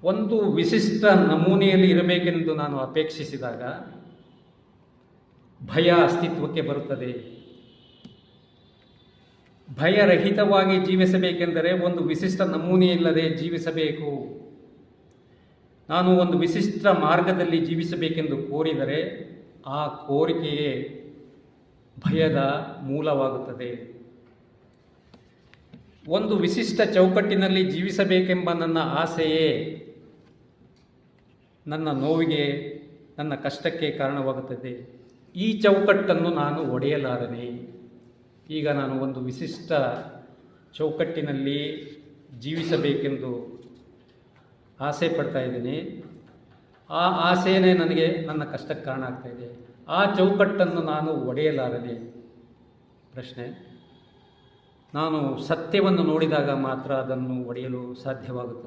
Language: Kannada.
ಒಂದು ವಿಶಿಷ್ಟ ನಮೂನೆಯಲ್ಲಿ ಇರಬೇಕೆಂದು ನಾನು ಅಪೇಕ್ಷಿಸಿದಾಗ ಭಯ ಅಸ್ತಿತ್ವಕ್ಕೆ ಬರುತ್ತದೆ. ಭಯರಹಿತವಾಗಿ ಜೀವಿಸಬೇಕೆಂದರೆ ಒಂದು ವಿಶಿಷ್ಟ ನಮೂನೆಯಿಲ್ಲದೆ ಜೀವಿಸಬೇಕು. ನಾನು ಒಂದು ವಿಶಿಷ್ಟ ಮಾರ್ಗದಲ್ಲಿ ಜೀವಿಸಬೇಕೆಂದು ಕೋರಿದರೆ ಆ ಕೋರಿಕೆಯೇ ಭಯದ ಮೂಲವಾಗುತ್ತದೆ. ಒಂದು ವಿಶಿಷ್ಟ ಚೌಕಟ್ಟಿನಲ್ಲಿ ಜೀವಿಸಬೇಕೆಂಬ ನನ್ನ ಆಸೆಯೇ ನನ್ನ ನೋವಿಗೆ, ನನ್ನ ಕಷ್ಟಕ್ಕೆ ಕಾರಣವಾಗುತ್ತದೆ. ಈ ಚೌಕಟ್ಟನ್ನು ನಾನು ಒಡೆಯಲಾರನೆ. ಈಗ ನಾನು ಒಂದು ವಿಶಿಷ್ಟ ಚೌಕಟ್ಟಿನಲ್ಲಿ ಜೀವಿಸಬೇಕೆಂದು ಆಸೆ ಪಡ್ತಾ ಇದ್ದೀನಿ. ಆ ಆಸೆಯೇ ನನಗೆ ನನ್ನ ಕಷ್ಟಕ್ಕೆ ಕಾರಣ ಆಗ್ತಾಯಿದೆ. ಆ ಚೌಕಟ್ಟನ್ನು ನಾನು ಒಡೆಯಲಾರನೆ. ಪ್ರಶ್ನೆ: ನಾನು ಸತ್ಯವನ್ನು ನೋಡಿದಾಗ ಮಾತ್ರ ಅದನ್ನು ಒಡೆಯಲು ಸಾಧ್ಯವಾಗುತ್ತದೆ.